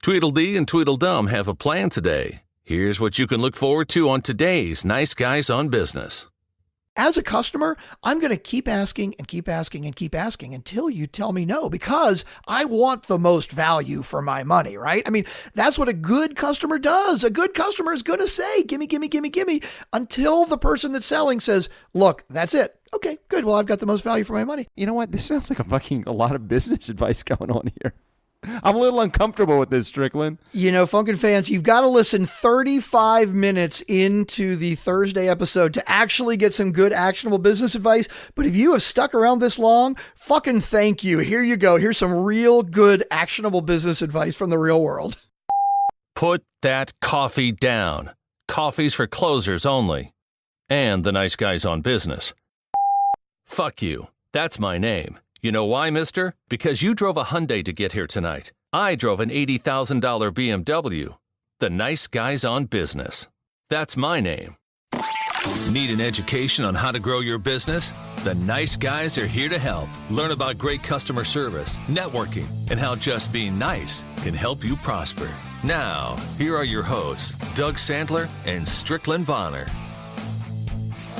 Tweedledee and Tweedledum have a plan today. Here's what you can look forward to on today's Nice Guys on Business. As a customer, I'm going to keep asking and keep asking and keep asking until you tell me no, because I want the most value for my money, right? I mean, that's what a good customer does. A good customer is going to say, gimme, gimme, gimme, gimme, until the person that's selling says, look, that's it. Okay, good. Well, I've got the most value for my money. You know what? This sounds like a lot of business advice going on here. I'm a little uncomfortable with this, Strickland. You know, Funkin' fans, you've got to listen 35 minutes into the Thursday episode to actually get some good actionable business advice. But if you have stuck around this long, fucking thank you. Here you go. Here's some real good actionable business advice from the real world. Put that coffee down. Coffee's for closers only. And the Nice Guys on Business. Fuck you. That's my name. You know why, mister? Because you drove a Hyundai to get here tonight. I drove an $80,000 BMW. The Nice Guys on Business. That's my name. Need an education on how to grow your business? The Nice Guys are here to help. Learn about great customer service, networking, and how just being nice can help you prosper. Now, here are your hosts, Doug Sandler and Strickland Bonner.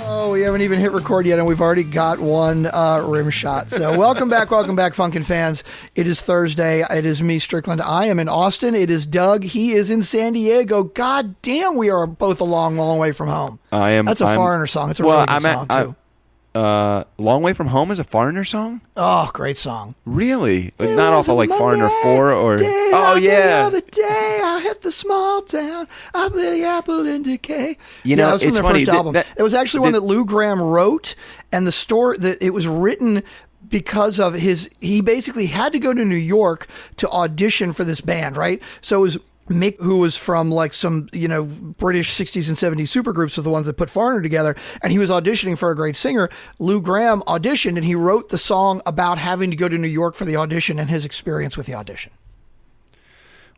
Oh, we haven't even hit record yet, and we've already got one rim shot. So welcome back, Funkin' fans. It is Thursday. It is me, Strickland. I am in Austin. It is Doug. He is in San Diego. God damn, we are both a long, long way from home. That's a Foreigner song. It's a really good song, too. Long Way From Home is a Foreigner song? Oh, great song. Really? Not off of like Foreigner 4 or... Oh, yeah. The other day I hit the small town. I put the apple in decay. You know, that was from it's their funny. first album. It was actually one that Lou Gramm wrote, and it was written because of he basically had to go to New York to audition for this band, right? So it was Mick, who was from like some, British 60s and 70s supergroups, was the ones that put Foreigner together. And he was auditioning for a great singer. Lou Gramm auditioned, and he wrote the song about having to go to New York for the audition and his experience with the audition.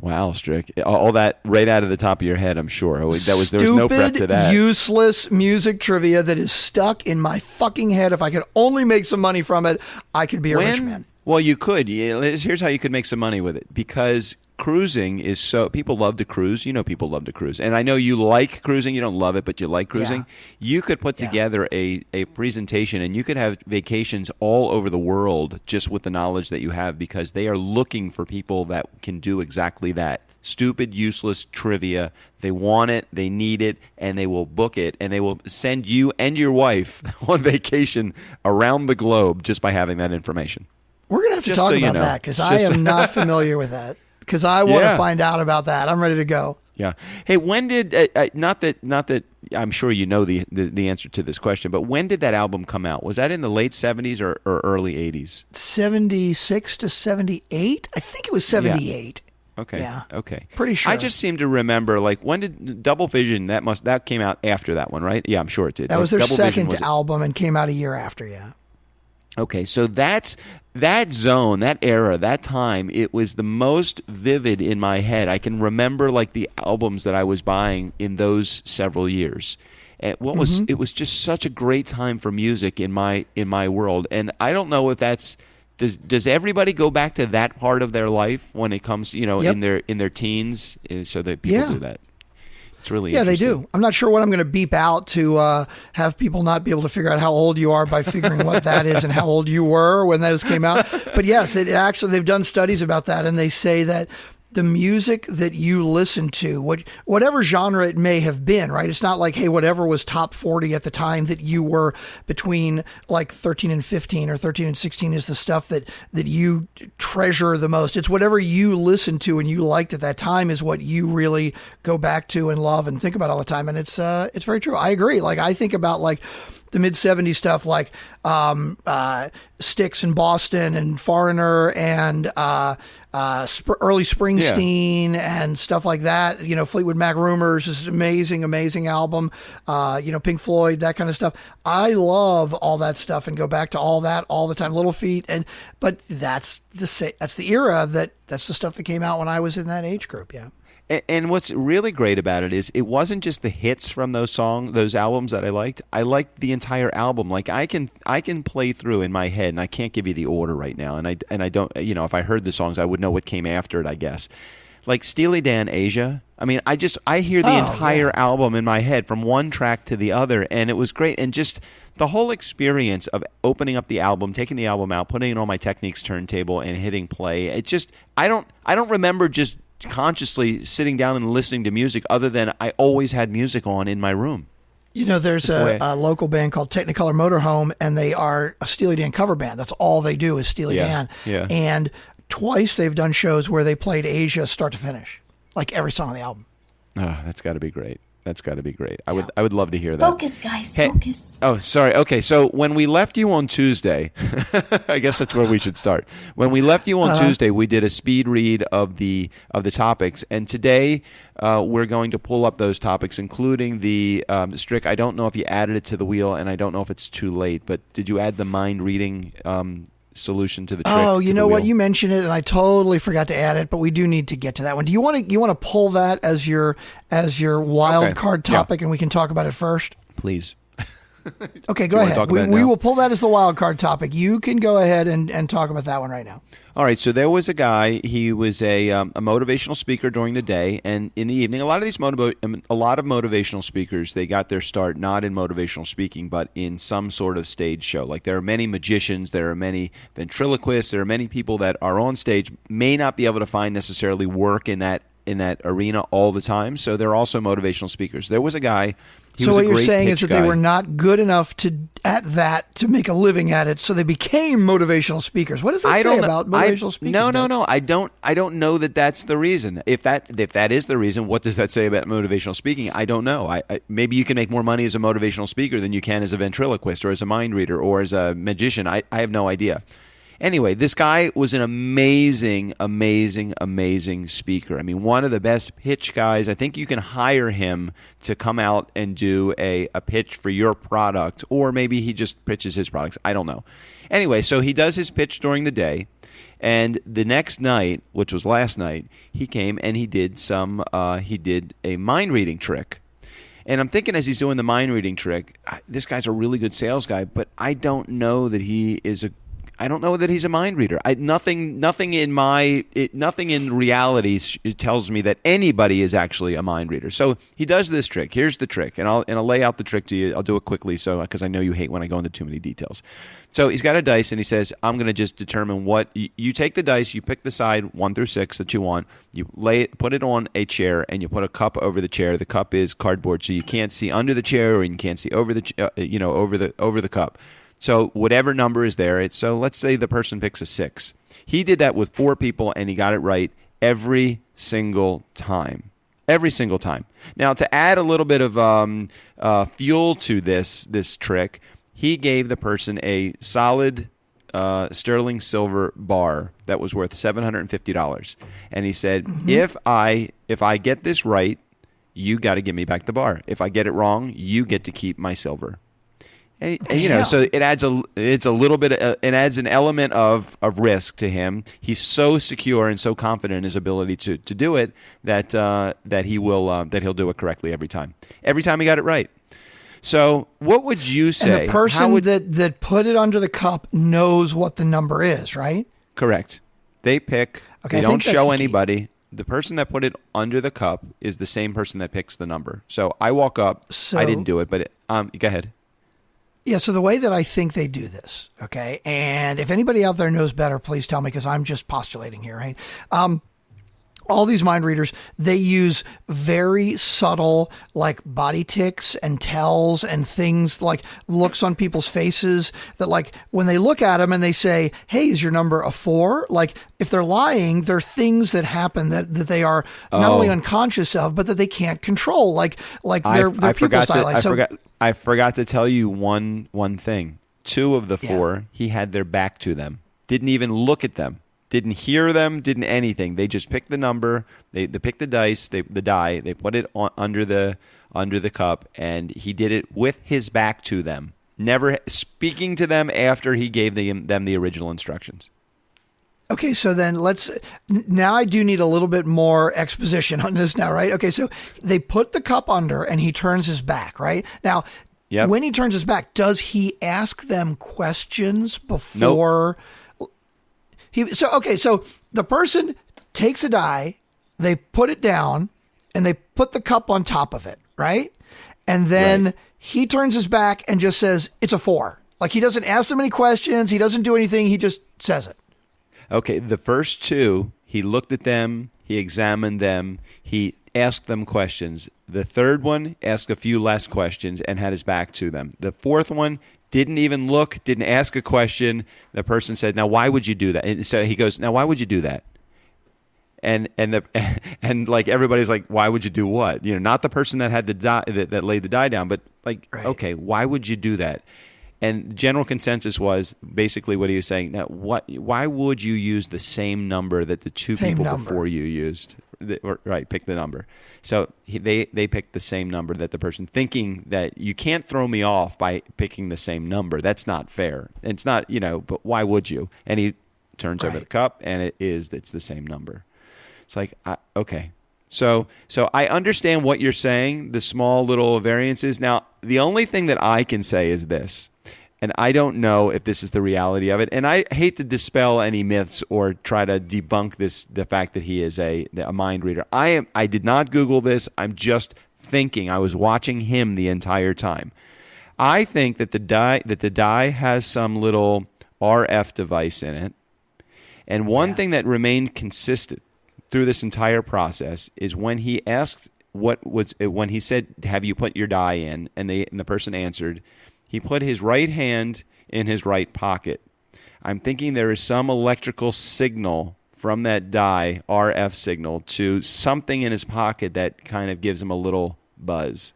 Wow, Strick. All that right out of the top of your head, I'm sure. There was no prep to that. Useless music trivia that is stuck in my fucking head. If I could only make some money from it, I could be a rich man. Well, you could. Here's how you could make some money with it. Because cruising is people love to cruise. People love to cruise. And I know you like cruising. You don't love it, but you like cruising. Yeah. You could put together a presentation, and you could have vacations all over the world just with the knowledge that you have, because they are looking for people that can do exactly that. Stupid, useless trivia. They want it, they need it, and they will book it, and they will send you and your wife on vacation around the globe just by having that information. We're going to have to talk about that, because I am not familiar with that. Because I want to find out about that. I'm ready to go. Yeah. Hey, when did not that I'm sure you know the answer to this question, but when did that album come out? Was that in the late 70s or early 80s? 76 to 78? I think it was 78. Yeah. Okay. Yeah. Okay. Pretty sure. I just seem to remember, like, when did Double Vision? That came out after that one, right? Yeah, I'm sure it did. That was their second album and came out a year after. Yeah. Okay, so that zone, that era, that time, it was the most vivid in my head. I can remember like the albums that I was buying in those several years. And it was just such a great time for music in my world. And I don't know if does everybody go back to that part of their life when it comes to, in their teens, so that people do that? It's really interesting. They do. I'm not sure what I'm going to beep out to have people not be able to figure out how old you are by figuring what that is and how old you were when those came out. But yes, they've done studies about that, and they say that the music that you listen to, whatever genre it may have been, right? It's not like, hey, whatever was top 40 at the time that you were between like 13 and 15 or 13 and 16 is the stuff that you treasure the most. It's whatever you listened to and you liked at that time is what you really go back to and love and think about all the time. And it's very true. I agree. Like, I think about like the mid-70s stuff, like Styx in Boston and Foreigner and early Springsteen and stuff like that. Fleetwood Mac Rumors is an amazing album. Pink Floyd, that kind of stuff. I love all that stuff and go back to all that all the time. Little Feat, but that's the era that's the stuff that came out when I was in that age group. Yeah. And what's really great about it is it wasn't just the hits from those albums that I liked. I liked the entire album. Like I can play through in my head, and I can't give you the order right now. And I don't, if I heard the songs, I would know what came after it, I guess. like Steely Dan Asia. I mean, I hear the entire album in my head from one track to the other, and it was great. And just the whole experience of opening up the album, taking the album out, putting it on my Technics turntable, and hitting play. It just I don't remember just consciously sitting down and listening to music other than I always had music on in my room. You know, there's a local band called Technicolor Motorhome, and they are a Steely Dan cover band. That's all they do is Steely Dan. Yeah. And twice they've done shows where they played Asia start to finish, like every song on the album. Oh, that's got to be great. That's got to be great. I would love to hear that. Focus, guys, focus. Oh, sorry. Okay, so when we left you on Tuesday, I guess that's where we should start. When we left you on Tuesday, we did a speed read of the topics, and today we're going to pull up those topics, including the Strick. I don't know if you added it to the wheel, and I don't know if it's too late, but did you add the mind reading solution to the trick? Oh, you know what? You mentioned it, and I totally forgot to add it, but we do need to get to that one. Do you want to pull that as your wild card topic, and we can talk about it first? Please. Okay, go ahead. We will pull that as the wild card topic. You can go ahead and talk about that one right now. All right, so there was a guy. He was a motivational speaker during the day, and in the evening, a lot of motivational speakers, they got their start not in motivational speaking, but in some sort of stage show. Like there are many magicians, there are many ventriloquists, there are many people that are on stage, may not be able to find necessarily work in that arena all the time. So they're also motivational speakers. There was a guy. So what you're saying is that they were not good enough to make a living at it, so they became motivational speakers. What does that say about motivational speakers? No. I don't know that that's the reason. If that is the reason, what does that say about motivational speaking? I don't know. I maybe you can make more money as a motivational speaker than you can as a ventriloquist or as a mind reader or as a magician. I have no idea. Anyway, this guy was an amazing, amazing, amazing speaker. I mean, one of the best pitch guys. I think you can hire him to come out and do a pitch for your product, or maybe he just pitches his products. I don't know. Anyway, so he does his pitch during the day, and the next night, which was last night, he came and he did a mind reading trick. And I'm thinking as he's doing the mind reading trick, this guy's a really good sales guy, but I don't know that he's a mind reader. Nothing in reality tells me that anybody is actually a mind reader. So he does this trick. Here's the trick, and I'll lay out the trick to you. I'll do it quickly, because I know you hate when I go into too many details. So he's got a dice, and he says, "I'm going to just determine what you take the dice. You pick the side 1 through 6 that you want. You put it on a chair, and you put a cup over the chair. The cup is cardboard, so you can't see under the chair, or you can't see over the over the cup." So whatever number is there, so let's say the person picks a 6. He did that with 4 people, and he got it right every single time. Every single time. Now, to add a little bit of fuel to this trick, he gave the person a solid sterling silver bar that was worth $750, and he said, "If I get this right, you got to give me back the bar. If I get it wrong, you get to keep my silver." And so it adds it adds an element of risk to him. He's so secure and so confident in his ability to do it that he'll do it correctly every time. Every time he got it right. So what would you say? And the person that put it under the cup knows what the number is, right? Correct. They pick. Okay, they don't show anybody. The person that put it under the cup is the same person that picks the number. So I walk up. I didn't do it, but go ahead. Yeah, so the way that I think they do this, okay, and if anybody out there knows better, please tell me, because I'm just postulating here, right? All these mind readers, they use very subtle, like body tics and tells and things like looks on people's faces that, like, when they look at them and they say, "Hey, is your number a 4?" Like, if they're lying, there are things that happen that they are not only unconscious of, but that they can't control, like their people style. I forgot to tell you one thing. 2 of the 4, he had their back to them. Didn't even look at them. Didn't hear them. Didn't anything. They just picked the number. They picked the dice. The die. They put it under the cup, and he did it with his back to them. Never speaking to them after he gave them the original instructions. Okay, so then now I do need a little bit more exposition on this now, right? Okay, so they put the cup under and he turns his back, right? Now, when he turns his back, does he ask them questions before? Nope. So the person takes a die they put it down, and they put the cup on top of it, right? And then he turns his back and just says, it's a 4. Like, he doesn't ask them any questions. He doesn't do anything. He just says it. Okay, the first 2, he looked at them, he examined them, he asked them questions. The third one asked a few less questions and had his back to them. The fourth one didn't even look, didn't ask a question. The person said, now, why would you do that? And so he goes, now, why would you do that? And like, everybody's like, why would you do what? You know, not the person that had the die, that laid the die down, but like, okay, why would you do that? And general consensus was basically what he was saying. Now, why would you use the same number that the 2 people before you used? Right, pick the number. So they picked the same number that the person, thinking that you can't throw me off by picking the same number. That's not fair. And it's not, but why would you? And he turns over the cup, and it's the same number. It's like, okay. So I understand what you're saying, the small little variances. Now, the only thing that I can say is this, and I don't know if this is the reality of it, and I hate to dispel any myths or try to debunk the fact that he is a mind reader. I did not Google this. I'm just thinking. I was watching him the entire time. I think that the die has some little RF device in it, and one thing that remained consistent through this entire process is when he asked when he said, have you put your die in, and the person answered, he put his right hand in his right pocket. I'm thinking there is some electrical signal from that die, RF signal, to something in his pocket that kind of gives him a little buzz.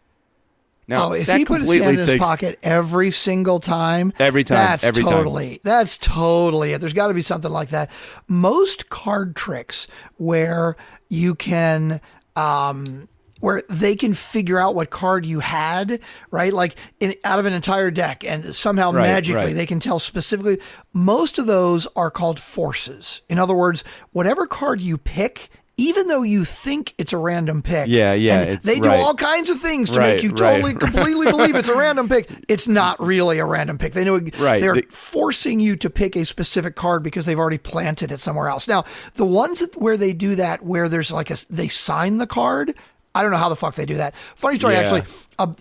Now, if he put his hand in his pocket every single time, that's totally it. There's got to be something like that. Most card tricks where you can, where they can figure out what card you had, right? Like out of an entire deck, and somehow magically they can tell specifically. Most of those are called forces. In other words, whatever card you pick, even though you think it's a random pick, they do all kinds of things to make you totally, completely believe it's a random pick. It's not really a random pick. They know they're forcing you to pick a specific card because they've already planted it somewhere else. Now, the ones where they do that, where there's like they sign the card, I don't know how the fuck they do that. Funny story, actually.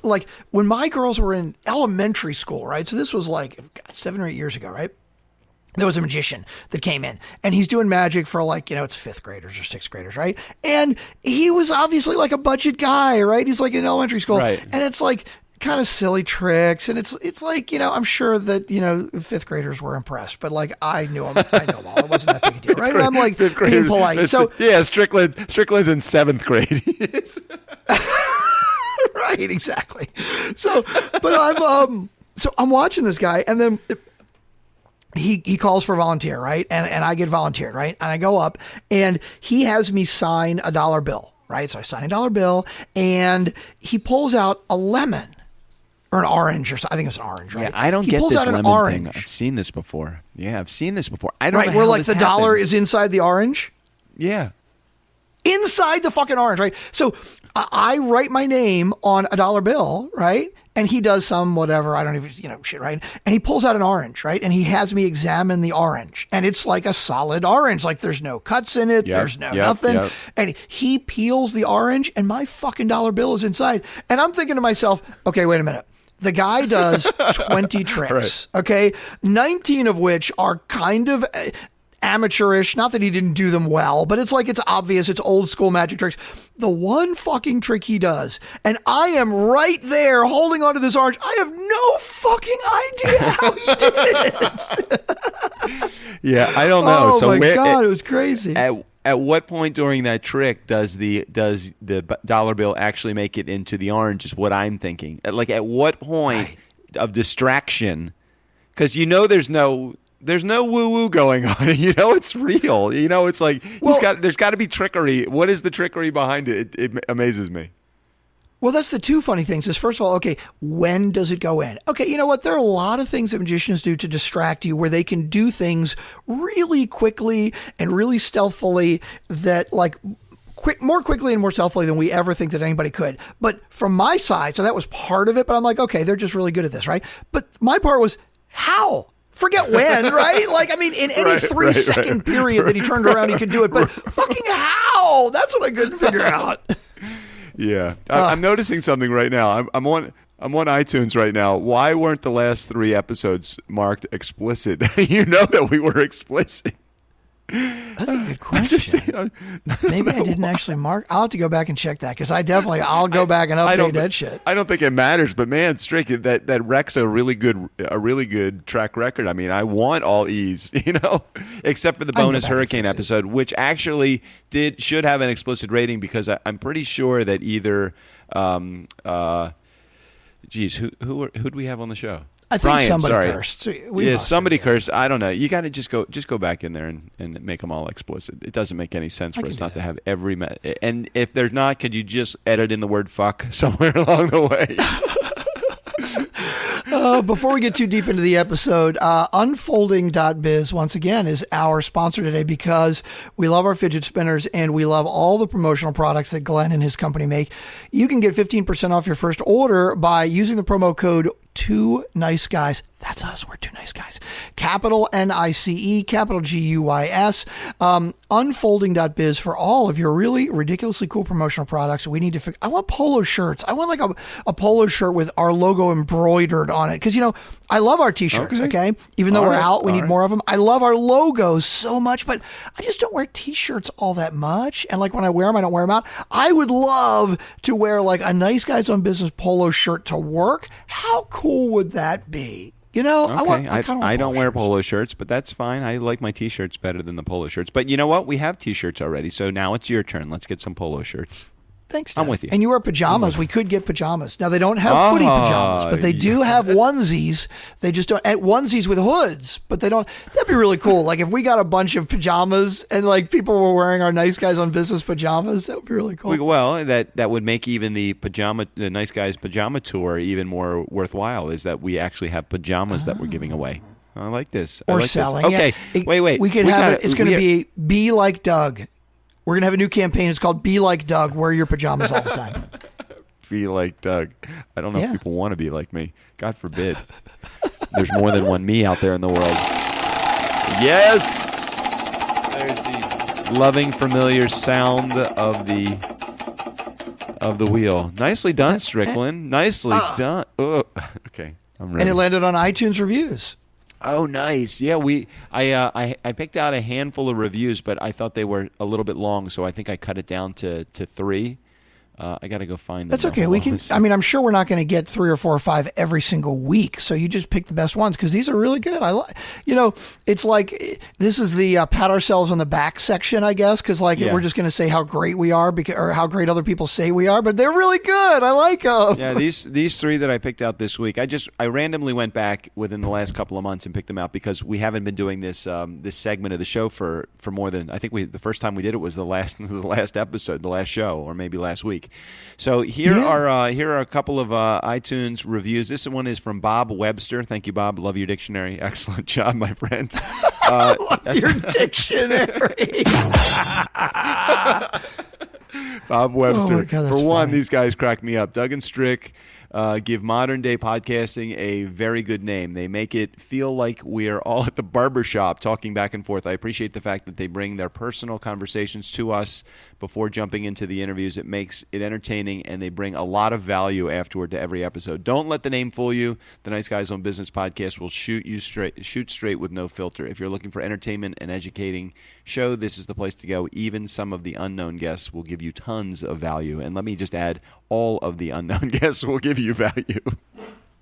Like when my girls were in elementary school, right? So this was like 7 or 8 years ago, right? There was a magician that came in, and he's doing magic for it's 5th graders or 6th graders, right? And he was obviously like a budget guy, right? He's like in elementary school, and it's like kind of silly tricks, and it's like I'm sure that 5th graders were impressed, but like I knew him all. It wasn't that big a deal, right? And I'm like being polite. So Strickland's in 7th grade. Right, exactly. So, but I'm watching this guy, and then he calls for volunteer, right? And I get volunteered, right? And I go up, and he has me sign a dollar bill, right? So I sign a dollar bill, and he pulls out a lemon or an orange, I think it's an orange, right? Yeah, I don't get this lemon thing. I've seen this before. Yeah, I've seen this before. I don't know where how like this the dollar happens. is inside the orange. Yeah. Inside the fucking orange, right? So I write my name on a dollar bill, right? And he does some whatever, I don't even, shit, right? And he pulls out an orange, right? And he has me examine the orange. And it's like a solid orange. Like there's no cuts in it. There's no nothing. Yep. And he peels the orange, and my fucking dollar bill is inside. And I'm thinking to myself, okay, wait a minute. The guy does 20 tricks, okay? 19 of which are kind of amateurish. Not that he didn't do them well, but it's like it's obvious. It's old school magic tricks. The one fucking trick he does, and I am right there holding onto this orange. I have no fuking idea how he did it. Yeah, I don't know. Oh my God, it was crazy. At what point during that trick does the dollar bill actually make it into the orange is what I'm thinking. Like at what point of distraction, because there's no woo-woo going on. It's real. It's like there's got to be trickery. What is the trickery behind it? It amazes me. Well, that's the two funny things is, first of all, okay, when does it go in? Okay, you know what? There are a lot of things that magicians do to distract you where they can do things really quickly and really stealthily that like more quickly and more stealthily than we ever think that anybody could. But from my side, so that was part of it, but I'm like, okay, they're just really good at this, right? But my part was how Forget when, right? Like, I mean, in any 3-second period that he turned around, he could do it. But fucking how? That's what I couldn't figure out. Yeah. I'm noticing something right now. I'm on iTunes right now. Why weren't the last 3 episodes marked explicit? You know that we were explicit. That's a good question. Maybe I didn't actually mark. I'll have to go back and check that because I'll go back and update that shit. I don't think it matters, but man, Strick, that wrecks a really good track record. I mean, I want all E's, except for the bonus hurricane episode, which actually should have an explicit rating because I'm pretty sure that either, who do we have on the show? I think somebody cursed. Somebody cursed. I don't know. You got to just go back in there and make them all explicit. It doesn't make any sense for us not to have every. And if they're not, could you just edit in the word "fuck" somewhere along the way? Before we get too deep into the episode, unfolding.biz once again is our sponsor today because we love our fidget spinners and we love all the promotional products that Glenn and his company make. You can get 15% off your first order by using the promo code 2NICEGUYS. That's us. We're 2 nice guys. Capital NICE, capital GUYS. Unfolding.biz for all of your really ridiculously cool promotional products. We need to figure. I want polo shirts. I want like a polo shirt with our logo embroidered on it. Because, I love our t-shirts, okay? Even though we're out, we need more of them. I love our logos so much, but I just don't wear t-shirts all that much. And like when I wear them, I don't wear them out. I would love to wear like a Nice Guys on Business polo shirt to work. How cool would that be? Okay. I don't wear polo shirts, but that's fine. I like my t-shirts better than the polo shirts. But you know what? We have t-shirts already, so now it's your turn. Let's get some polo shirts. Thanks, Dad. I'm with you. And you wear pajamas. We could get pajamas. Now, they don't have footy pajamas, but they do have onesies. They just don't. And onesies with hoods, but they don't. That'd be really cool. Like if we got a bunch of pajamas and like people were wearing our Nice Guys on Business pajamas, that would be really cool. Well, that would make even the Nice Guys pajama tour even more worthwhile, is that we actually have pajamas that we're giving away. I like this. Or like selling. This. Okay, yeah. wait. We could have it. It's going to be like Doug. We're going to have a new campaign. It's called Be Like Doug. Wear your pajamas all the time. Be like Doug. I don't know if people want to be like me. God forbid. There's more than one me out there in the world. Yes! There's the loving, familiar sound of the wheel. Nicely done, Strickland. Nicely done. Oh, okay, I'm ready. And it landed on iTunes reviews. Oh, nice. Yeah, I picked out a handful of reviews, but I thought they were a little bit long, so I think I cut it down to 3. I got to go find them. That's okay. We can. I mean, I'm sure we're not going to get 3 or 4 or 5 every single week. So you just pick the best ones because these are really good. I like. It's like this is the pat ourselves on the back section, I guess, because we're just going to say how great we are or how great other people say we are, but they're really good. I like them. Yeah, these 3 that I picked out this week, I randomly went back within the last couple of months and picked them out because we haven't been doing this this segment of the show for more than I think the first time we did it was the last episode, the last show, or maybe last week. So here are a couple of iTunes reviews. This one is from Bob Webster. Thank you, Bob. Love your dictionary. Excellent job, my friend. Love your dictionary. Bob Webster. Oh my God, for one, funny. these guys crack me up. Doug and Strick give modern-day podcasting a very good name. They make it feel like we are all at the barbershop talking back and forth. I appreciate the fact that they bring their personal conversations to us before jumping into the interviews. It makes it entertaining, and they bring a lot of value afterward to every episode. Don't let the name fool you. The Nice Guys on Business podcast will shoot straight with no filter. If you're looking for entertainment and educating show, this is the place to go. Even some of the unknown guests will give you tons of value. And let me just add, all of the unknown guests will give you value.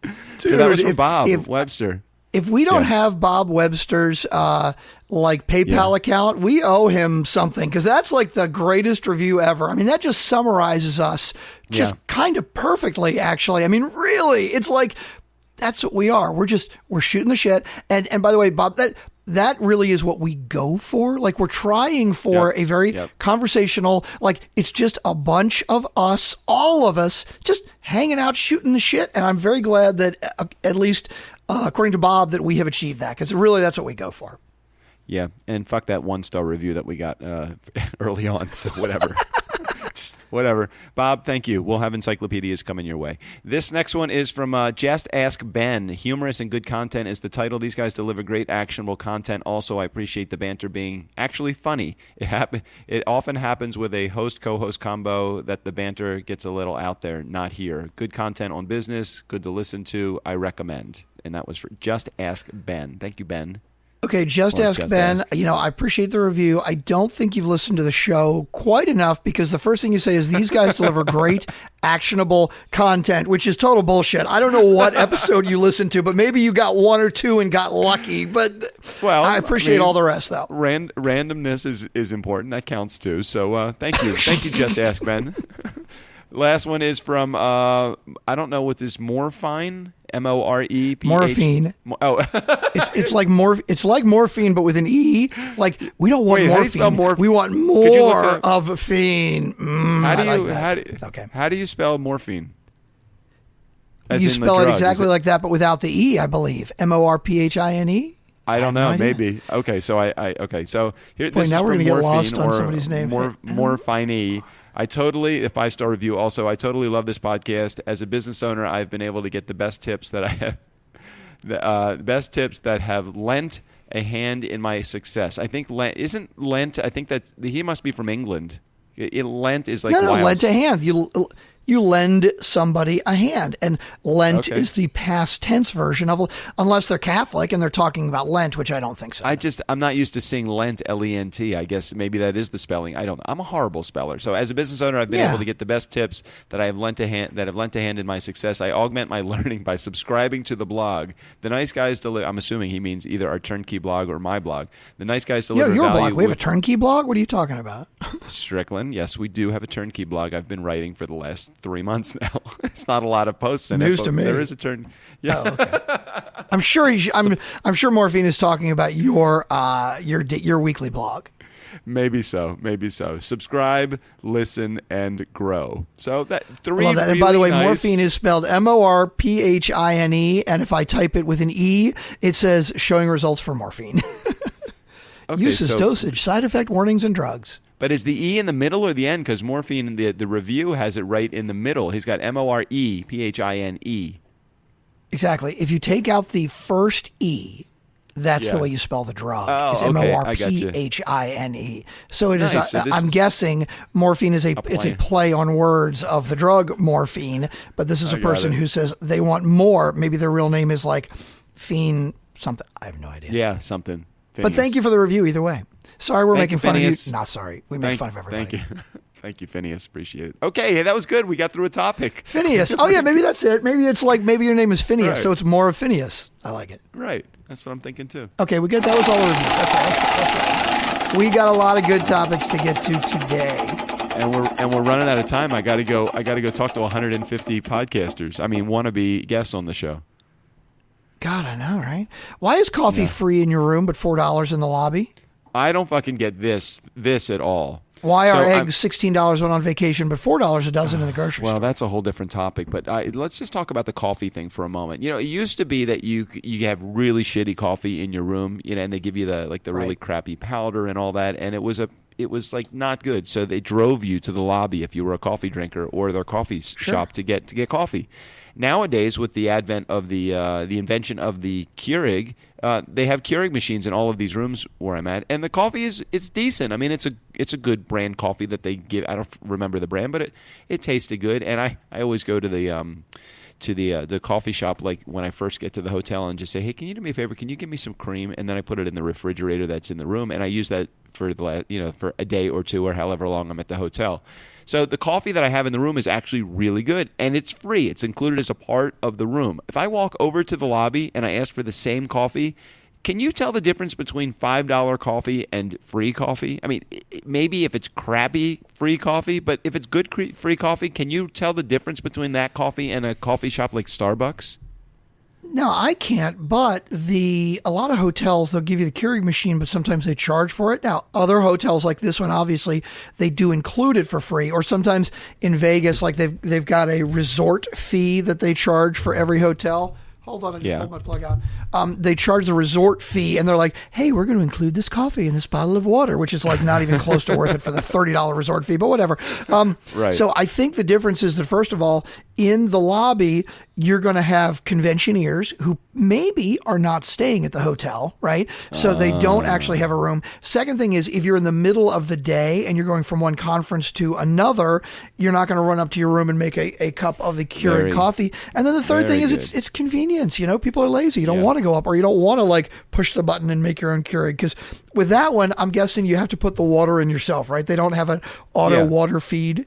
Dude, so that was from Bob Webster. If we don't have Bob Webster's PayPal account, we owe him something because that's like the greatest review ever. I mean, that just summarizes us just kind of perfectly, actually. I mean, really, it's like that's what we are. We're shooting the shit. And by the way, Bob, that really is what we go for. Like we're trying for a very conversational, like it's just a bunch of us, all of us, just hanging out, shooting the shit. And I'm very glad that at least according to Bob, that we have achieved that because really that's what we go for. Yeah, and fuck that 1-star review that we got early on. So whatever. Whatever. Bob, thank you. We'll have encyclopedias coming your way. This next one is from Just Ask Ben. Humorous and good content is the title. These guys deliver great actionable content. Also, I appreciate the banter being actually funny. It often happens with a host-co-host combo that the banter gets a little out there. Not here. Good content on business. Good to listen to. I recommend. And that was for Just Ask Ben. Thank you, Ben. Okay, Just Ask Ben. I appreciate the review. I don't think you've listened to the show quite enough because the first thing you say is these guys deliver great, actionable content, which is total bullshit. I don't know what episode you listened to, but maybe you got one or two and got lucky. But I appreciate all the rest, though. Randomness is important. That counts, too. So thank you. Thank you, Just Ask Ben. Last one is from, I don't know what this, Morphine, M-O-R-E-P-H. Morphine. It's like morphine, but with an E. Like, we don't want morphine. We want more of fiend. How do you spell morphine? You spell it exactly like that, but without the E, I believe. M-O-R-P-H-I-N-E? I don't know. Maybe. Okay, so So here, this now is we're going to get lost on or somebody's name. Morphine. A 5-star review also. I totally love this podcast. As a business owner, I've been able to get the best tips that I have, the best tips that have lent a hand in my success. I think isn't lent. I think that he must be from England. Lent is like no, lent a hand. You lend somebody a hand, and Lent is the past tense version of, unless they're Catholic and they're talking about Lent, which I don't think so. I'm not used to seeing Lent, L-E-N-T. I guess maybe that is the spelling. I don't know. I'm a horrible speller. So as a business owner, I've been able to get the best tips that have lent a hand in my success. I augment my learning by subscribing to the blog. The Nice Guys deliver. I'm assuming he means either our Turnkey blog or my blog. The Nice Guys deliver your value. Blog. We have a Turnkey blog? What are you talking about? Strickland. Yes, we do have a Turnkey blog. I've been writing for the last 3 months now. It's not a lot of posts in News it, to me. There is a turn. Yeah. Oh, okay. I'm sure Morphine is talking about your weekly blog. Maybe so. Subscribe, listen, and grow. So that three. Love that. Really and by the way, nice. Morphine is spelled M-O-R-P-H-I-N-E, and if I type it with an E, it says showing results for morphine. Uses, dosage, side effect warnings, and drugs. But is the E in the middle or the end? Because Morphine, the review has it right in the middle. He's got M-O-R-E-P-H-I-N-E. Exactly. If you take out the first E, that's the way you spell the drug. It's M-O-R-P-H-I-N-E. So it is. I'm guessing morphine is it's a play on words of the drug morphine. But this is a person who says they want more. Maybe their real name is like Fiend something. I have no idea. Yeah, something. But thank you for the review either way. Sorry, we're making fun Phineas. of you. Not sorry. We make fun of everybody. Thank you. Thank you, Phineas. Appreciate it. Okay, that was good. We got through a topic. Phineas. Oh, yeah, maybe that's it. Maybe it's like, maybe your name is Phineas, right. So it's more of Phineas. I like it. Right. That's what I'm thinking, too. Okay, that was all the reviews. Okay, that's right. We got a lot of good topics to get to today. And we're running out of time. I gotta go talk to 150 podcasters. I mean, wannabe guests on the show. God, I know, right? Why is coffee free in your room but $4 in the lobby? I don't fucking get this at all. Why are eggs $16 when on vacation, but $4 a dozen in the grocery store? Well, that's a whole different topic. But let's just talk about the coffee thing for a moment. You know, it used to be that you have really shitty coffee in your room, and they give you the really crappy powder and all that, and it was like not good. So they drove you to the lobby if you were a coffee drinker or their coffee shop to get coffee. Nowadays, with the advent of the invention of the Keurig, they have Keurig machines in all of these rooms where I'm at, and the coffee it's decent. I mean, it's a good brand coffee that they give. I don't remember the brand, but it tasted good. And I always go to the coffee shop like when I first get to the hotel and just say, hey, can you do me a favor? Can you give me some cream? And then I put it in the refrigerator that's in the room, and I use that for for a day or two or however long I'm at the hotel. So the coffee that I have in the room is actually really good, and it's free. It's included as a part of the room. If I walk over to the lobby and I ask for the same coffee, can you tell the difference between $5 coffee and free coffee? I mean, maybe if it's crappy free coffee, but if it's good free coffee, can you tell the difference between that coffee and a coffee shop like Starbucks? No, I can't, but a lot of hotels, they'll give you the Keurig machine, but sometimes they charge for it. Now, other hotels like this one, obviously, they do include it for free, or sometimes in Vegas, like they've got a resort fee that they charge for every hotel. Hold on, I just pulled my plug out. They charge the resort fee, and they're like, hey, we're going to include this coffee and this bottle of water, which is like not even close to worth it for the $30 resort fee, but whatever. Right. So I think the difference is that, first of all, in the lobby, you're going to have conventioneers who maybe are not staying at the hotel, right? So they don't actually have a room. Second thing is, if you're in the middle of the day and you're going from one conference to another, you're not going to run up to your room and make a cup of the Keurig coffee. And then the third thing is it's convenience. You know, people are lazy. You don't want to go up, or you don't want to like push the button and make your own Keurig. Because with that one, I'm guessing you have to put the water in yourself, right? They don't have an auto water feed.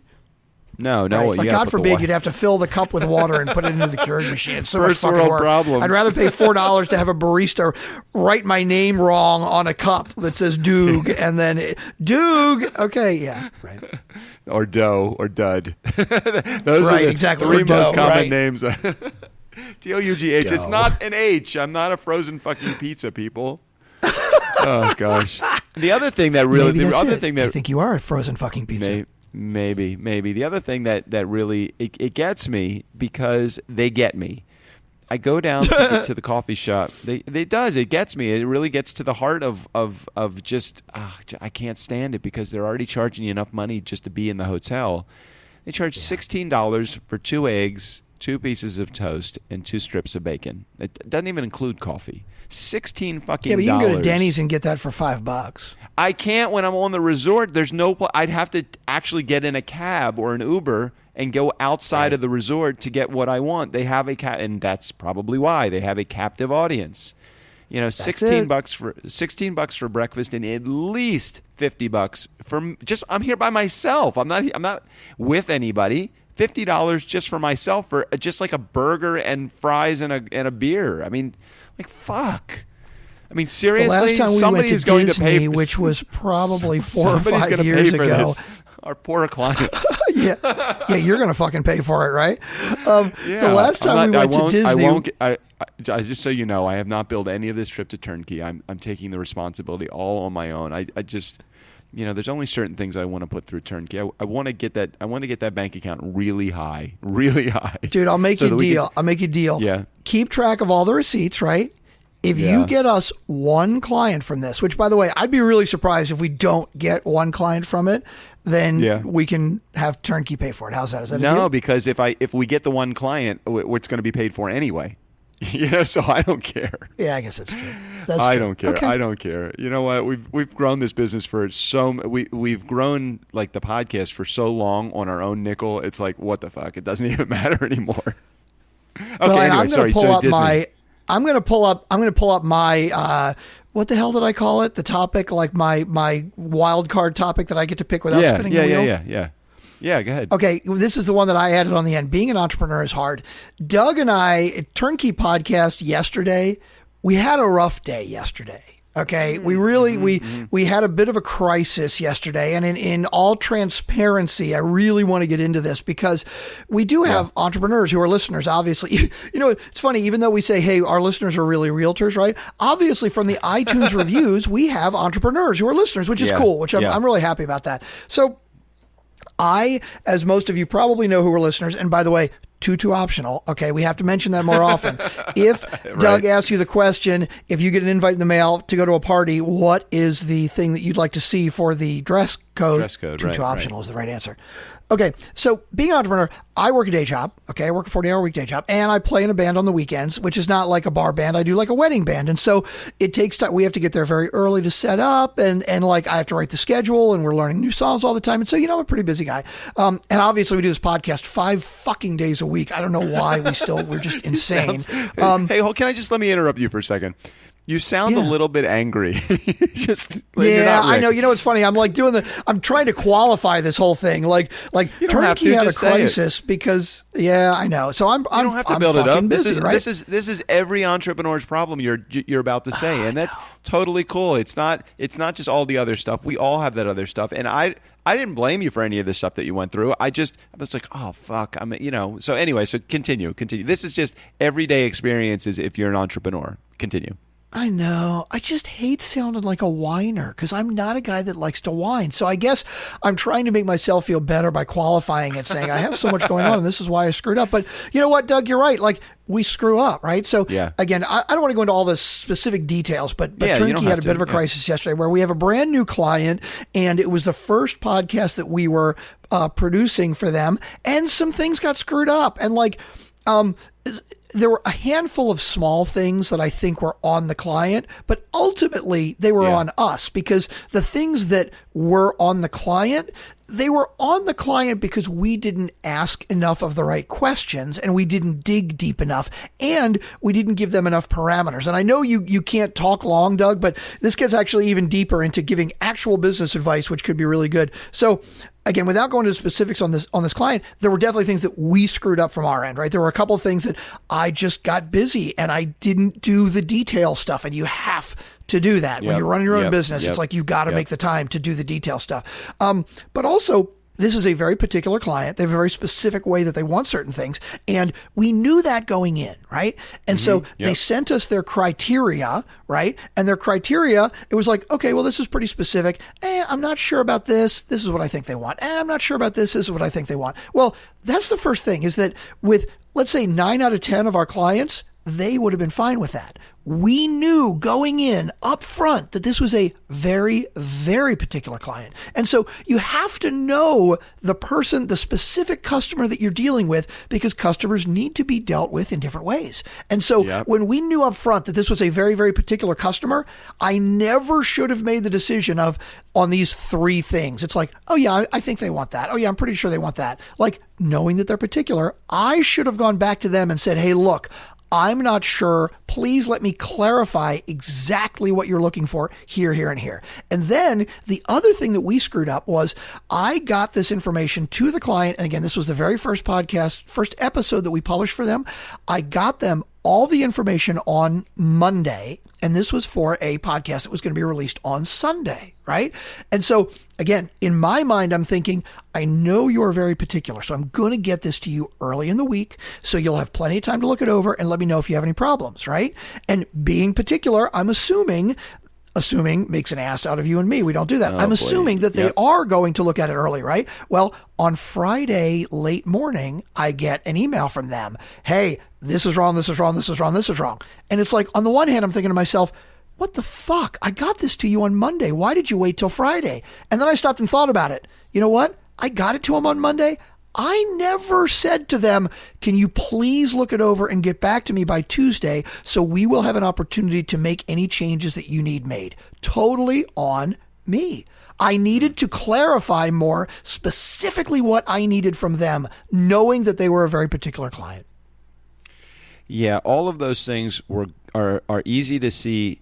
No. Right? Like, God forbid you'd have to fill the cup with water and put it into the Keurig machine. It's so First much fucking world work. problems. I'd rather pay $4 to have a barista write my name wrong on a cup that says Doog, and then Doog. Okay, yeah, right. Or Dough or Dud. Those are the three most common names. Dough. It's not an H. I'm not a frozen fucking pizza, people. Oh gosh. The other thing that really, I think you are a frozen fucking pizza. Maybe. The other thing that really it gets me, because they get me. I go down to the coffee shop. It gets me. It really gets to the heart of just I can't stand it, because they're already charging you enough money just to be in the hotel. They charge $16 for 2 eggs, 2 pieces of toast, and 2 strips of bacon. It doesn't even include coffee. $16 fucking. Yeah, but you can go to Denny's and get that for $5. I can't when I'm on the resort. There's no. I'd have to actually get in a cab or an Uber and go outside of the resort to get what I want. They have and that's probably why they have a captive audience. You know, $16 for breakfast, and at least $50 for just. I'm here by myself. I'm not with anybody. $50 just for myself for just like a burger and fries and a beer. I mean, like, fuck. I mean, seriously, the last time we somebody went to is going Disney, to pay, which was probably 4 or 5 years ago. This. Our poor clients. yeah, you're going to fucking pay for it, right? The last time we went to Disney, I just so you know, I have not billed any of this trip to Turnkey. I'm taking the responsibility all on my own. I just, you know, there's only certain things I want to put through Turnkey. I want to get that. I want to get that bank account really high. Dude, I'll make you a deal. I'll make you a deal. Yeah. Keep track of all the receipts, right? If you get us one client from this, which, by the way, I'd be really surprised if we don't get one client from it, then we can have Turnkey pay for it. How's that? Is that a deal? Because if we get the one client, it's going to be paid for anyway. So I don't care. Yeah, I guess that's true. I don't care. Okay. I don't care. You know what? We've grown this business for we've grown like the podcast for so long on our own nickel. It's like, what the fuck? It doesn't even matter anymore. Okay. Well, anyway, sorry. So Disney. I'm going to pull up my what the hell did I call it? The topic, like my wild card topic that I get to pick without spinning the wheel. Yeah, go ahead. Okay, this is the one that I added on the end. Being an entrepreneur is hard. Doug and I, Turnkey podcast yesterday, we had a rough day yesterday. Okay, we really we had a bit of a crisis yesterday, and in all transparency, I really want to get into this because we do have entrepreneurs who are listeners. Obviously, you know, it's funny. Even though we say, "Hey, our listeners are really realtors," right? Obviously, from the iTunes reviews, we have entrepreneurs who are listeners, which is cool. Which I'm really happy about that. So, as most of you probably know who are listeners, and by the way, too optional. Okay, we have to mention that more often. If Doug asks you the question, if you get an invite in the mail to go to a party, what is the thing that you'd like to see for the dress code? Too optional is the right answer. Okay, so being an entrepreneur, I work a day job. Okay, I work a 40-hour weekday job, and I play in a band on the weekends, which is not like a bar band. I do like a wedding band, and so it takes time. We have to get there very early to set up, and like I have to write the schedule, and we're learning new songs all the time. And so, you know, I'm a pretty busy guy. And obviously, we do this podcast 5 fucking days a week. I don't know why we're just insane. Hey, let me interrupt you for a second. You sound a little bit angry. I know. You know, it's funny. I'm like I'm trying to qualify this whole thing. Like Turnkey had a crisis because, I know. So I'm don't have to build it up. Busy, this is every entrepreneur's problem you're about to say, and that's totally cool. It's not just all the other stuff. We all have that other stuff, and I didn't blame you for any of the stuff that you went through. I was like, oh fuck, So anyway, so continue. This is just everyday experiences if you're an entrepreneur. Continue. I know. I just hate sounding like a whiner because I'm not a guy that likes to whine. So I guess I'm trying to make myself feel better by qualifying it, saying I have so much going on and this is why I screwed up. But you know what, Doug, you're right. Like, we screw up, right? So again, I don't want to go into all the specific details, but Turnkey had a bit of a crisis yesterday where we have a brand new client, and it was the first podcast that we were producing for them, and some things got screwed up. And like, there were a handful of small things that I think were on the client, but ultimately they were on us, because the things that were on the client, they were on the client because we didn't ask enough of the right questions, and we didn't dig deep enough, and we didn't give them enough parameters. And I know you can't talk long, Doug, but this gets actually even deeper into giving actual business advice, which could be really good. So again, without going into specifics on this client, there were definitely things that we screwed up from our end, right? There were a couple of things that I just got busy and I didn't do the detail stuff, and you have to do that. When you're running your own business, it's like you got to make the time to do the detail stuff. But also, this is a very particular client. They have a very specific way that they want certain things. And we knew that going in, right? And so they sent us their criteria, right? And their criteria, it was like, okay, well, this is pretty specific. I'm not sure about this. This is what I think they want. I'm not sure about this. This is what I think they want. Well, that's the first thing, is that with, let's say, 9 out of 10 of our clients, they would have been fine with that. We knew going in up front that this was a very, very particular client. And so you have to know the person, the specific customer that you're dealing with, because customers need to be dealt with in different ways. And so when we knew up front that this was a very, very particular customer, I never should have made the decision of on these 3 things. It's like, oh yeah, I think they want that. Oh yeah, I'm pretty sure they want that. Like, knowing that they're particular, I should have gone back to them and said, hey, look, I'm not sure. Please let me clarify exactly what you're looking for here, here, and here. And then the other thing that we screwed up was I got this information to the client. And again, this was the very first podcast, first episode that we published for them. I got them all the information on Monday, and this was for a podcast that was going to be released on Sunday, right? And so again, in my mind, I'm thinking, I know you're very particular, so I'm going to get this to you early in the week, so you'll have plenty of time to look it over and let me know if you have any problems, right? And being particular, I'm assuming makes an ass out of you and me. We don't do that. I'm assuming that they are going to look at it early, right? Well, on Friday, late morning, I get an email from them. Hey, this is wrong, this is wrong, this is wrong, this is wrong. And it's like, on the one hand, I'm thinking to myself, what the fuck? I got this to you on Monday. Why did you wait till Friday? And then I stopped and thought about it. You know what? I got it to them on Monday. I never said to them, can you please look it over and get back to me by Tuesday so we will have an opportunity to make any changes that you need made. Totally on me. I needed to clarify more specifically what I needed from them, knowing that they were a very particular client. Yeah, all of those things are easy to see,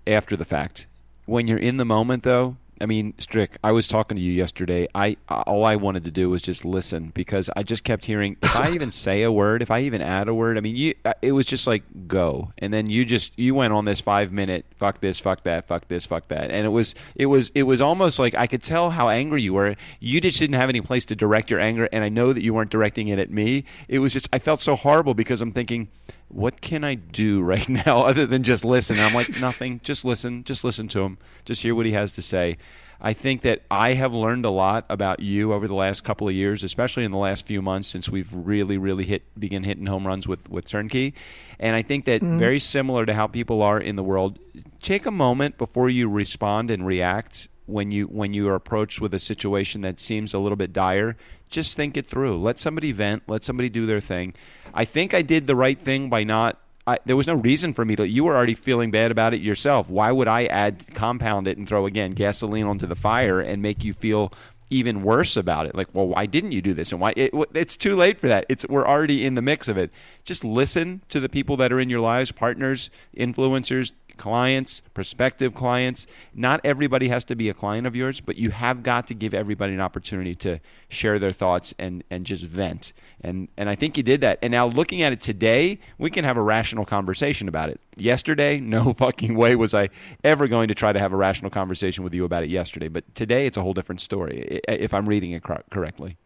after the fact. When you're in the moment, though, I mean, Strick, I was talking to you yesterday. All I wanted to do was just listen, because I just kept hearing, if I even say a word, if I even add a word, I mean, it was just like, go. And then you went on this 5-minute, fuck this, fuck that, fuck this, fuck that. And it was almost like I could tell how angry you were. You just didn't have any place to direct your anger. And I know that you weren't directing it at me. It was just, I felt so horrible, because I'm thinking, what can I do right now other than just listen? And I'm like, nothing. Just listen to him. Just hear what he has to say. I think that I have learned a lot about you over the last couple of years, especially in the last few months since we've really begun hitting home runs with Turnkey. And I think that very similar to how people are in the world, take a moment before you respond and react when you are approached with a situation that seems a little bit dire. Just think it through. Let somebody vent. Let somebody do their thing. I think I did the right thing by not. There was no reason for me to. You were already feeling bad about it yourself. Why would I compound it and throw again gasoline onto the fire and make you feel even worse about it? Like, well, why didn't you do this? And why? It's too late for that. We're already in the mix of it. Just listen to the people that are in your lives, partners, influencers, clients, prospective clients. Not everybody has to be a client of yours, but you have got to give everybody an opportunity to share their thoughts and just vent. And I think you did that. And now looking at it today, we can have a rational conversation about it. Yesterday, no fucking way was I ever going to try to have a rational conversation with you about it yesterday. But today, it's a whole different story, if I'm reading it correctly.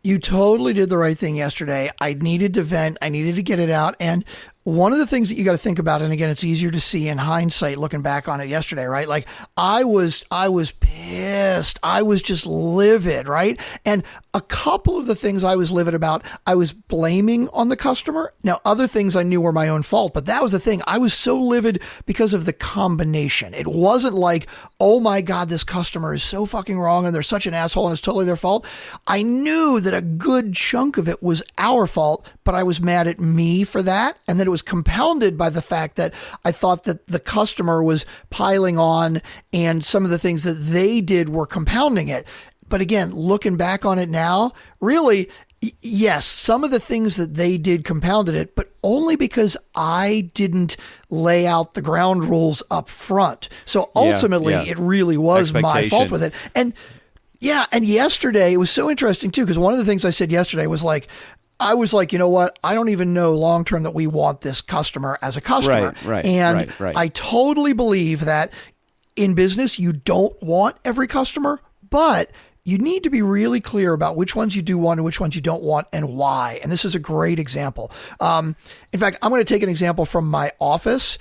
You totally did the right thing yesterday. I needed to vent. I needed to get it out. And one of the things that you got to think about, and again, it's easier to see in hindsight looking back on it yesterday, right? Like I was pissed. I was just livid, right? And a couple of the things I was livid about, I was blaming on the customer. Now, other things I knew were my own fault, but that was the thing. I was so livid because of the combination. It wasn't like, oh my God, this customer is so fucking wrong and they're such an asshole and it's totally their fault. I knew that a good chunk of it was our fault, but I was mad at me for that. And then it was compounded by the fact that I thought that the customer was piling on and some of the things that they did were compounding it. But again, looking back on it now, really, yes, some of the things that they did compounded it, but only because I didn't lay out the ground rules up front. So ultimately, it really was my fault with it. And yeah, and yesterday, it was so interesting too, because one of the things I said yesterday was like, I was like, you know what? I don't even know long term that we want this customer as a customer. Right. I totally believe that in business, you don't want every customer, but you need to be really clear about which ones you do want and which ones you don't want and why. And this is a great example. In fact, I'm going to take an example from my office.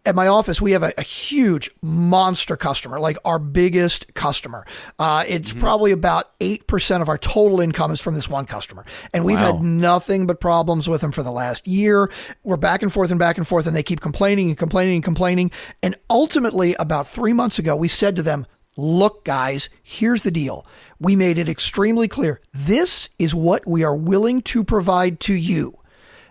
At my office, we have a huge monster customer, like our biggest customer. It's probably about 8% of our total income is from this one customer. And we've had nothing but problems with them for the last year. We're back and forth, and they keep complaining and complaining and complaining. And ultimately, about 3 months ago, we said to them, look, guys, here's the deal. We made it extremely clear. This is what we are willing to provide to you.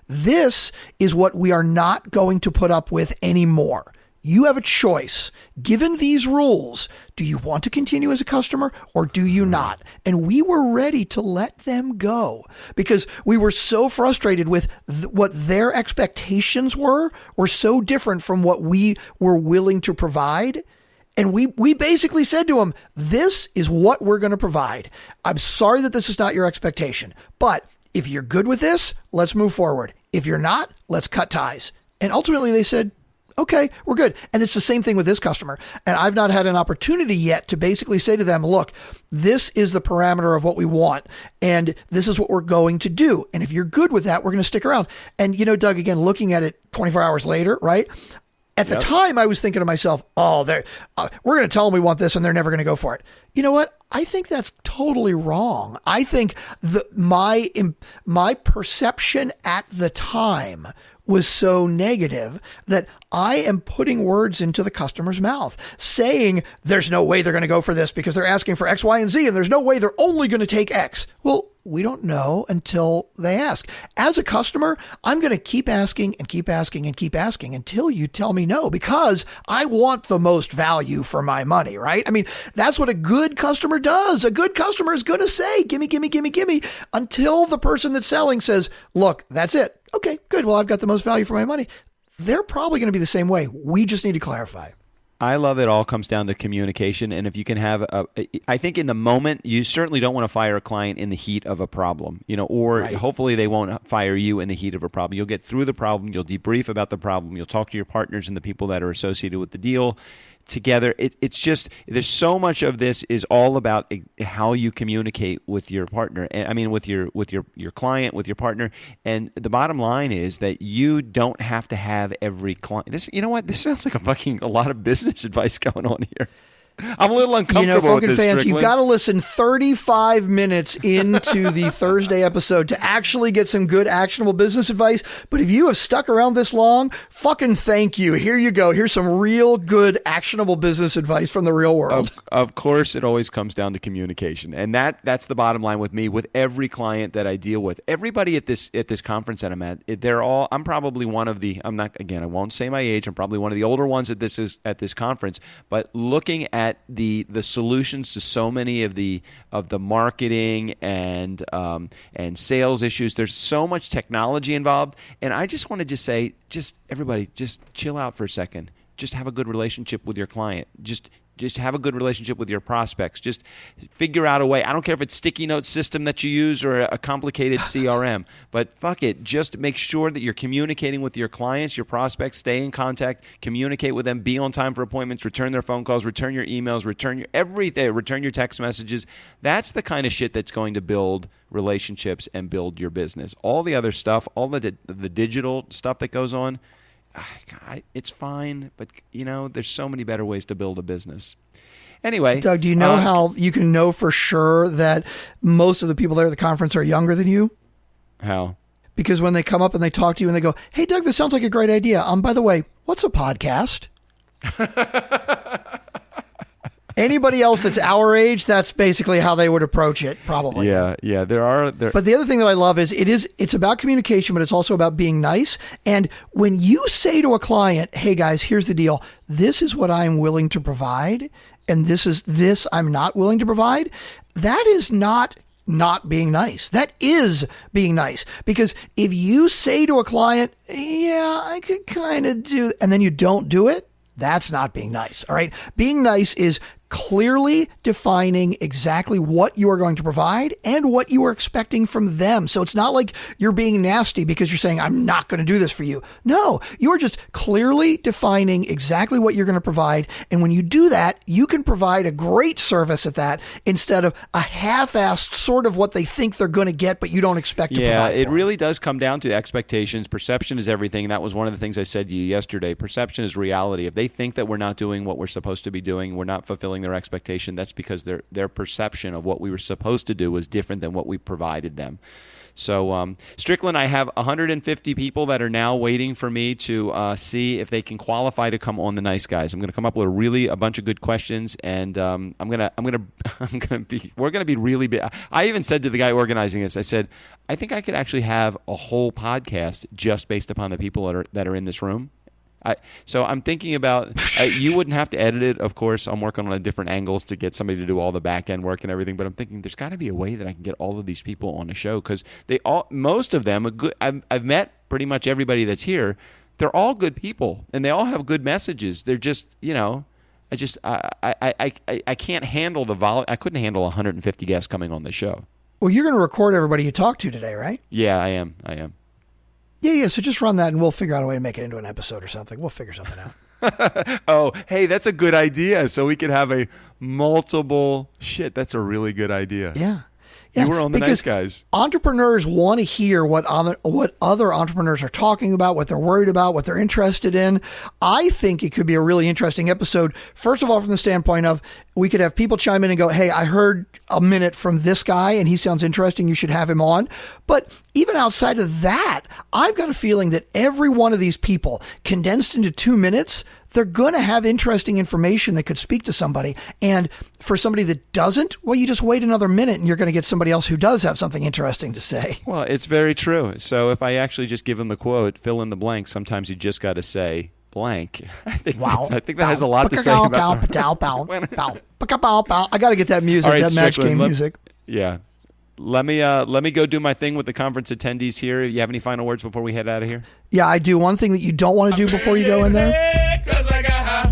This is what we are not going to put up with anymore. You have a choice. Given these rules, do you want to continue as a customer or do you not? And we were ready to let them go because we were so frustrated with what their expectations were so different from what we were willing to provide. And we basically said to them, this is what we're going to provide. I'm sorry that this is not your expectation, but if you're good with this, let's move forward. If you're not, let's cut ties. And ultimately they said, okay, we're good. And it's the same thing with this customer. And I've not had an opportunity yet to basically say to them, look, this is the parameter of what we want. And this is what we're going to do. And if you're good with that, we're going to stick around. And, you know, Doug, again, looking at it 24 hours later, right? At the time, I was thinking to myself, oh, we're going to tell them we want this and they're never going to go for it. You know what? I think that's totally wrong. I think my perception at the time was so negative that I am putting words into the customer's mouth, saying there's no way they're going to go for this because they're asking for X, Y, and Z, and there's no way they're only going to take X. Well, we don't know until they ask. As a customer, I'm going to keep asking and keep asking and keep asking until you tell me no, because I want the most value for my money, right? I mean, that's what a good customer does. A good customer is going to say, gimme, gimme, gimme, gimme, until the person that's selling says, look, that's it. Okay, good. Well, I've got the most value for my money. They're probably going to be the same way. We just need to clarify. I love it all comes down to communication. And if you can have I think in the moment, you certainly don't want to fire a client in the heat of a problem, you know, or hopefully they won't fire you in the heat of a problem. You'll get through the problem. You'll debrief about the problem. You'll talk to your partners and the people that are associated with the deal together. It's just, there's so much of this is all about how you communicate with your partner. And I mean, with your client, with your partner. And the bottom line is that you don't have to have every client. This, you know what? This sounds like a lot of business advice going on here. I'm a little uncomfortable with this, fans, Strickland. You've got to listen 35 minutes into the Thursday episode to actually get some good actionable business advice. But if you have stuck around this long, fucking thank you. Here you go. Here's some real good actionable business advice from the real world. Of course, it always comes down to communication. And that's the bottom line with me, with every client that I deal with. Everybody at this conference that I'm at, I'm probably one of the, I won't say my age, I'm probably one of the older ones at this conference, but looking at the solutions to so many of the marketing and sales issues. There's so much technology involved, and I just want to say, everybody, just chill out for a second. Just have a good relationship with your client. Just Just have a good relationship with your prospects. Just figure out a way. I don't care if it's sticky note system that you use or a complicated CRM, but fuck it. Just make sure that you're communicating with your clients, your prospects, stay in contact, communicate with them, be on time for appointments, return their phone calls, return your emails, return your everything, return your text messages. That's the kind of shit that's going to build relationships and build your business. All the other stuff, all the digital stuff that goes on, it's fine, but there's so many better ways to build a business. Anyway, Doug, do you know how you can know for sure that most of the people there at the conference are younger than you? How? Because when they come up and they talk to you and they go, "Hey, Doug, this sounds like a great idea. By the way, what's a podcast?" Anybody else that's our age, that's basically how they would approach it, probably. Yeah. But the other thing that I love is it's about communication, but it's also about being nice. And when you say to a client, "Hey guys, here's the deal. This is what I'm willing to provide, and this I'm not willing to provide," that is not being nice. That is being nice. Because if you say to a client, "Yeah, I could kind of do," and then you don't do it, that's not being nice. All right. Being nice is clearly defining exactly what you are going to provide and what you are expecting from them. So it's not like you're being nasty because you're saying, "I'm not going to do this for you." No, you are just clearly defining exactly what you're going to provide. And when you do that, you can provide a great service at that instead of a half-assed sort of what they think they're going to get, but you don't expect to provide. Yeah, it really does come down to expectations. Perception is everything. That was one of the things I said to you yesterday. Perception is reality. If they think that we're not doing what we're supposed to be doing, we're not fulfilling their expectation, that's because their perception of what we were supposed to do was different than what we provided them. So Strickland, I have 150 people that are now waiting for me to see if they can qualify to come on the Nice Guys. I'm going to come up with a bunch of good questions, and we're going to be really big. I even said to the guy organizing this, I said, I think I could actually have a whole podcast just based upon the people that are in this room. So I'm thinking about, you wouldn't have to edit it, of course. I'm working on different angles to get somebody to do all the back end work and everything. But I'm thinking there's got to be a way that I can get all of these people on the show, because most of them are good. I've met pretty much everybody that's here. They're all good people and they all have good messages. They're just, I can't handle the volume. I couldn't handle 150 guests coming on the show. Well, you're going to record everybody you talk to today, right? Yeah, I am. Yeah. So just run that and we'll figure out a way to make it into an episode or something. We'll figure something out. Oh, hey, that's a good idea. So we could have a multiple shit. That's a really good idea. Yeah. You were on the Nice Guys. Entrepreneurs want to hear what other entrepreneurs are talking about, what they're worried about, what they're interested in. I think it could be a really interesting episode. First of all, from the standpoint of we could have people chime in and go, "Hey, I heard a minute from this guy and he sounds interesting. You should have him on." But even outside of that, I've got a feeling that every one of these people condensed into 2 minutes, they're going to have interesting information that could speak to somebody. And for somebody that doesn't, well, you just wait another minute and you're going to get somebody else who does have something interesting to say. Well, it's very true. So if I actually just give them the quote, fill in the blank, sometimes you just got to say blank. I think that has a lot to say about I got to get that music, right, that match game music. Yeah. Let me go do my thing with the conference attendees here. You have any final words before we head out of here? Yeah, I do. One thing that you don't want to do before you go in there. Because I got high.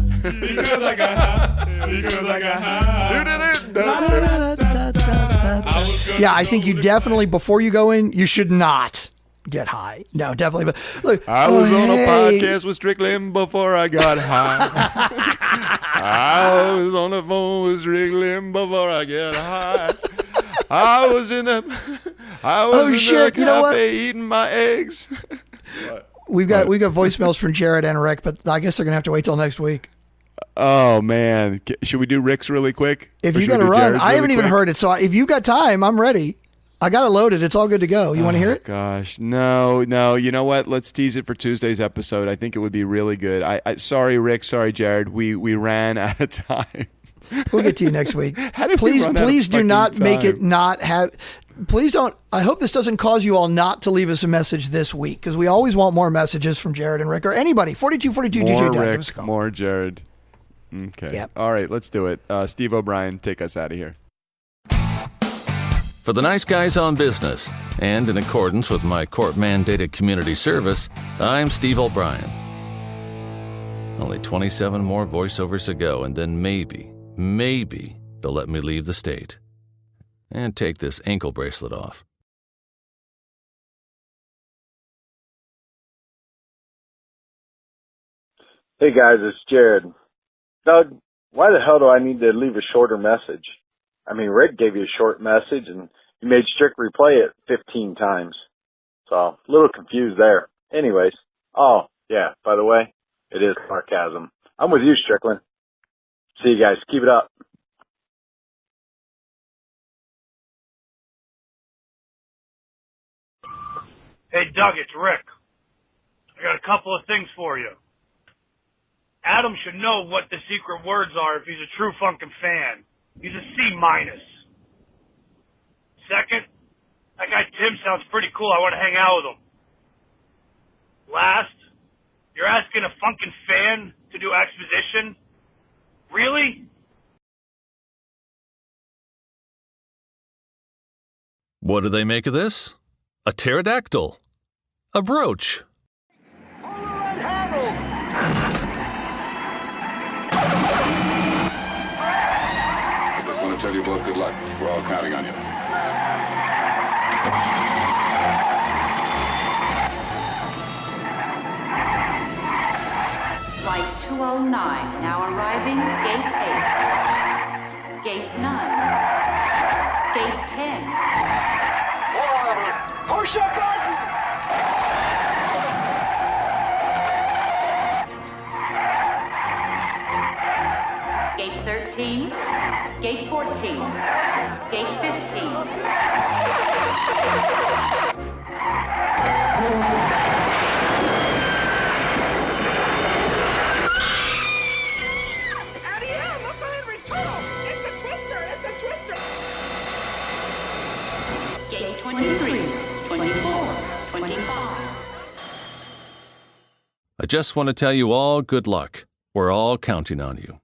Yeah, I think you definitely, before you go in, you should not get high. No, definitely. But look, I was on a podcast with Strickland before I got high. I was on the phone with Strickland before I got high. I was in the cafe eating my eggs. We've got voicemails from Jared and Rick, but I guess they're gonna have to wait till next week. Oh man, should we do Rick's really quick? If you got to run, I haven't even heard it. So if you got time, I'm ready. I got it loaded. It's all good to go. You want to hear it? Gosh, no. You know what? Let's tease it for Tuesday's episode. I think it would be really good. Sorry, Rick. Sorry, Jared. We ran out of time. We'll get to you next week. Please do not make it not have. Please don't. I hope this doesn't cause you all not to leave us a message this week, because we always want more messages from Jared and Rick or anybody. 4242 DJ Doug. More Give us a Rick, call. more Jared. Okay. Yep. All right, let's do it. Steve O'Brien, take us out of here. For the Nice Guys on Business, and in accordance with my court-mandated community service, I'm Steve O'Brien. Only 27 more voiceovers to go, and then maybe they'll let me leave the state. And take this ankle bracelet off. Hey guys, it's Jared. Doug, why the hell do I need to leave a shorter message? I mean, Rick gave you a short message and you made Strick replay it 15 times. So, a little confused there. Anyways, oh, yeah, by the way, it is sarcasm. I'm with you, Strickland. See you guys. Keep it up. Hey, Doug, it's Rick. I got a couple of things for you. Adam should know what the secret words are if he's a true funkin' fan. He's a C-. Second, that guy Tim sounds pretty cool. I want to hang out with him. Last, you're asking a funkin' fan to do exposition? Really? What do they make of this? A pterodactyl. A brooch. I just want to tell you both good luck. We're all counting on you. Flight 209 now arriving Gate 8. Gate 9. Gate 10. Push a button! Gate 13. Gate 14. Gate 15. Gate 23, 24, 25. I just want to tell you all good luck. We're all counting on you.